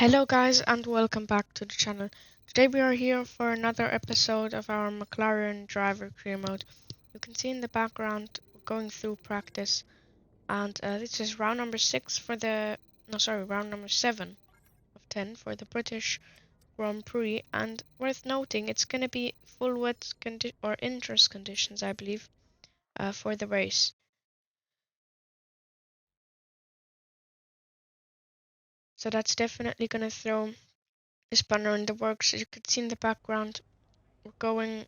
Hello guys and welcome back to the channel. Today we are here for another episode of our McLaren driver career mode. You can see in the background we're going through practice and this is round number 6 for round number 7 of 10 for the British Grand Prix, and worth noting it's going to be full wet or interest conditions I believe for the race. So that's definitely going to throw a spanner in the works. As you can see in the background we're going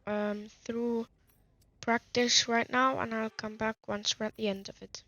through practice right now, and I'll come back once we're at the end of it.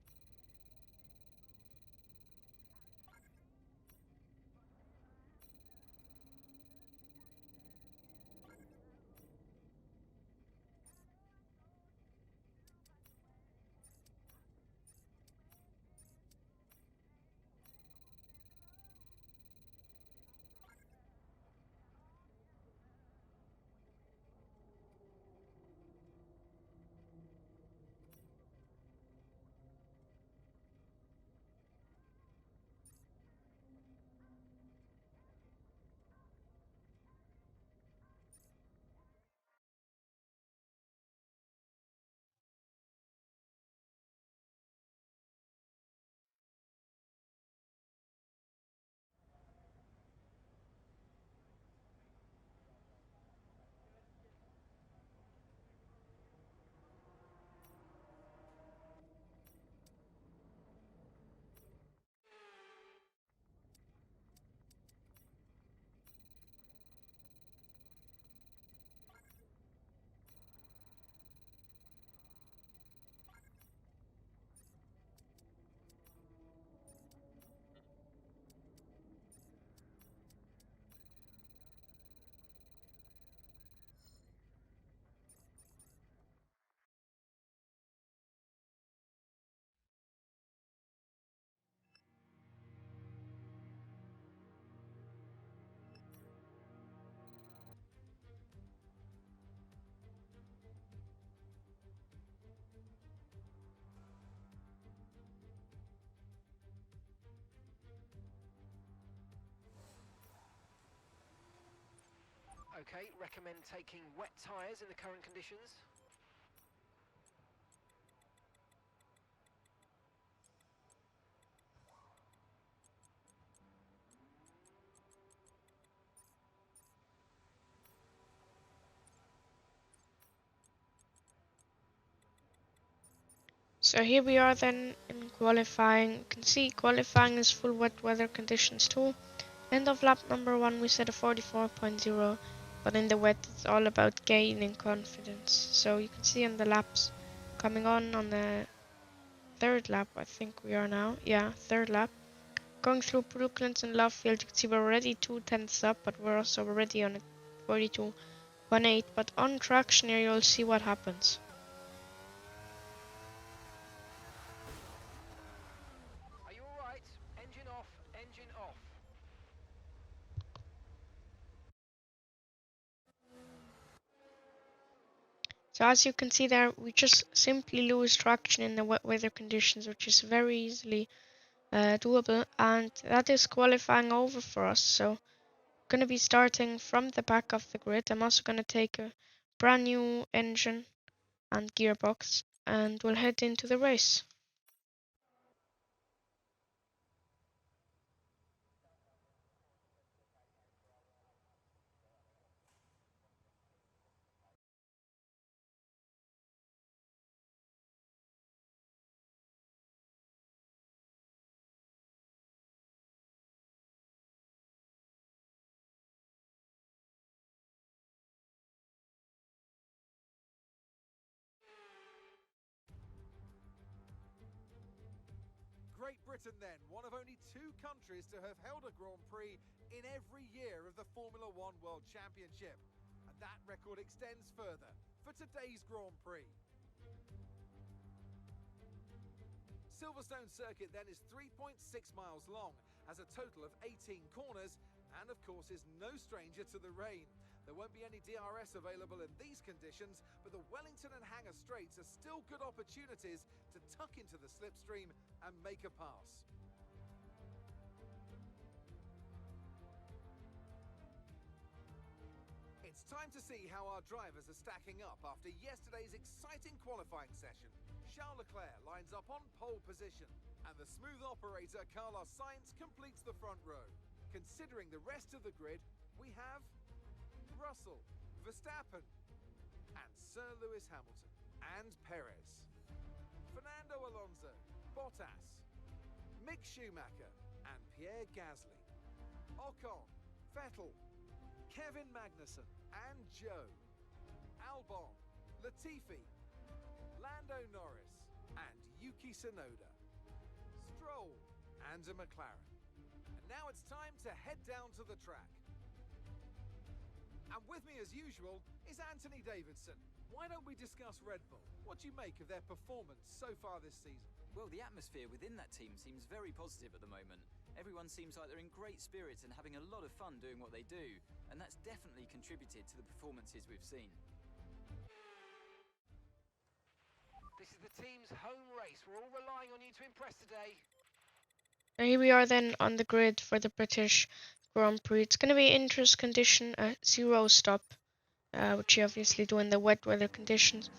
Okay, recommend taking wet tyres in the current conditions. So here we are then in qualifying. You can see qualifying is full wet weather conditions too. End of lap number 1 we set a 44.0, but in the wet it's all about gaining confidence. So you can see on the laps coming on the third lap, I think we are now. Yeah, third lap. Going through Brooklands and Lovefield, you can see we're already 2 tenths up, but we're also already on a 42.18. But on traction here you'll see what happens. Are you alright? Engine off, engine off. So as you can see there, we just simply lose traction in the wet weather conditions, which is very easily doable, and that is qualifying over for us. So going to be starting from the back of the grid. I'm also going to take a brand new engine and gearbox, and we'll head into the race. Great Britain then, one of only 2 countries to have held a Grand Prix in every year of the Formula One World Championship. And that record extends further for today's Grand Prix. Silverstone Circuit then is 3.6 miles long, has a total of 18 corners, and of course is no stranger to the rain. There won't be any DRS available in these conditions, but the Wellington and Hangar straights are still good opportunities to tuck into the slipstream and make a pass. It's time to see how our drivers are stacking up after yesterday's exciting qualifying session. Charles Leclerc lines up on pole position, and the smooth operator Carlos Sainz completes the front row. Considering the rest of the grid, we have Russell, Verstappen, and Sir Lewis Hamilton, and Perez, Fernando Alonso, Bottas, Mick Schumacher, and Pierre Gasly, Ocon, Vettel, Kevin Magnussen and Joe, Albon, Latifi, Lando Norris and Yuki Tsunoda, Stroll and a McLaren. And now it's time to head down to the track. And with me as usual is Anthony Davidson. Why don't we discuss Red Bull? What do you make of their performance so far this season? Well, the atmosphere within that team seems very positive at the moment. Everyone seems like they're in great spirits and having a lot of fun doing what they do, and that's definitely contributed to the performances we've seen. This is the team's home race. We're all relying on you to impress today. Here we are then on the grid for the British Grand Prix. It's going to be interest condition, a 0 stop, which you obviously do in the wet weather conditions.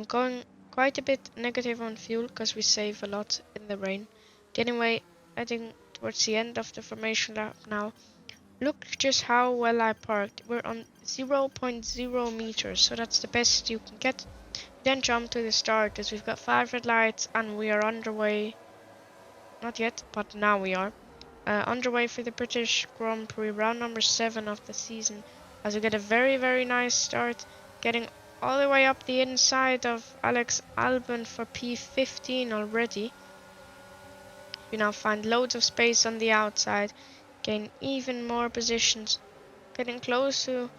Going quite a bit negative on fuel because we save a lot in the rain. But anyway, heading towards the end of the formation lap now. Look just how well I parked. We're on 0.0 meters, so that's the best you can get. Then jump to the start as we've got 5 red lights and we are underway. Not yet, but now we are. Underway for the British Grand Prix, round number 7 of the season. As we get a very nice start, getting all the way up the inside of Alex Albon for P15 already. We now find loads of space on the outside, gain even more positions, getting close to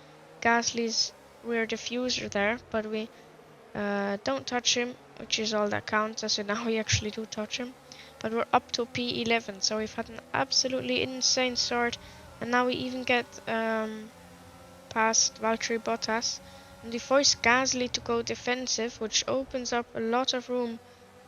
Gasly's rear diffuser there, but we don't touch him, which is all that counts, as now we actually do touch him. But we're up to P11, so we've had an absolutely insane start, and now we even get past Valtteri Bottas, and we force Gasly to go defensive, which opens up a lot of room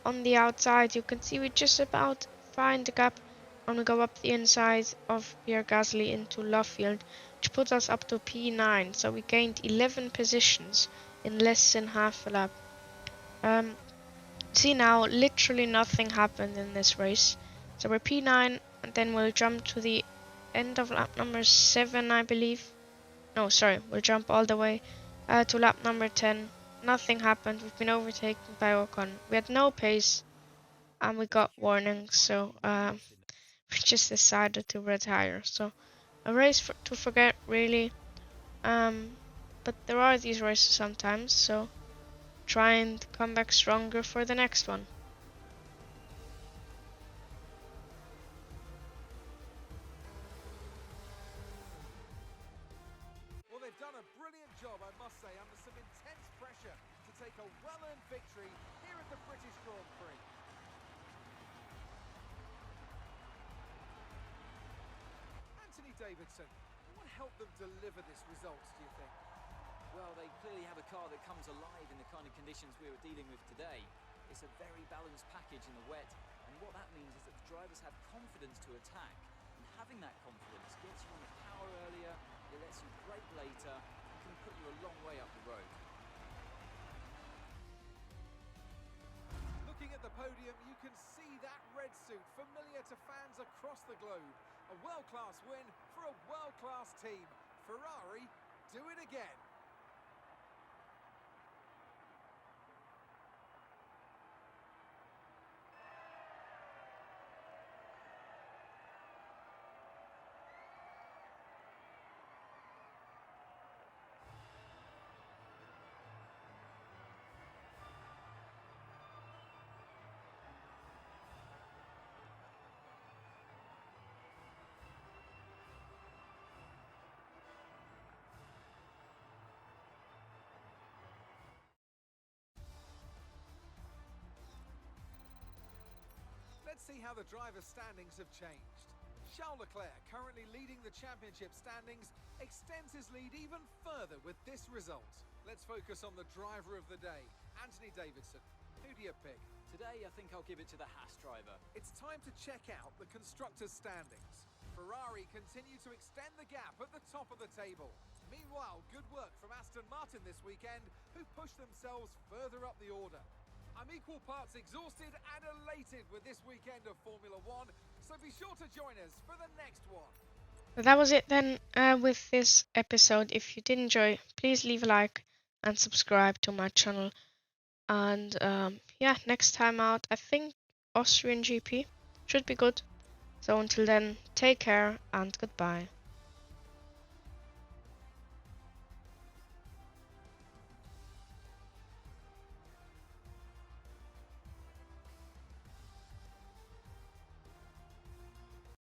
on the outside. You can see we just about find the gap and we go up the inside of Pierre Gasly into Luffield, which puts us up to P9, so we gained 11 positions in less than half a lap. See now, literally nothing happened in this race, so we're P9 and then we'll jump to the end of lap number 7, I believe. No, sorry, we'll jump all the way to lap number 10. Nothing happened. We've been overtaken by Ocon. We had no pace and we got warnings, so we just decided to retire. So a race to forget, really. But there are these races sometimes, so try and come back stronger for the next one. Well, they've done a brilliant job, I must say, under some intense pressure to take a well-earned victory here at the British Grand Prix. Anthony Davidson, what helped them deliver this result, do you think? Well, they clearly have a car that comes alive in the kind of conditions we were dealing with today. It's a very balanced package in the wet, and what that means is that the drivers have confidence to attack, and having that confidence gets you on the power earlier, it lets you brake later, and can put you a long way up the road. Looking at the podium, you can see that red suit familiar to fans across the globe. A world-class win for a world-class team. Ferrari do it again. Let's see how the driver's standings have changed. Charles Leclerc, currently leading the championship standings, extends his lead even further with this result. Let's focus on the driver of the day, Anthony Davidson. Who do you pick? Today, I think I'll give it to the Haas driver. It's time to check out the constructors' standings. Ferrari continue to extend the gap at the top of the table. Meanwhile, good work from Aston Martin this weekend, who pushed themselves further up the order. I'm equal parts exhausted and elated with this weekend of Formula One, so be sure to join us for the next one. So that was it then with this episode. If you did enjoy, please leave a like and subscribe to my channel. And yeah, next time out, I think Austrian GP should be good. So until then, take care and goodbye.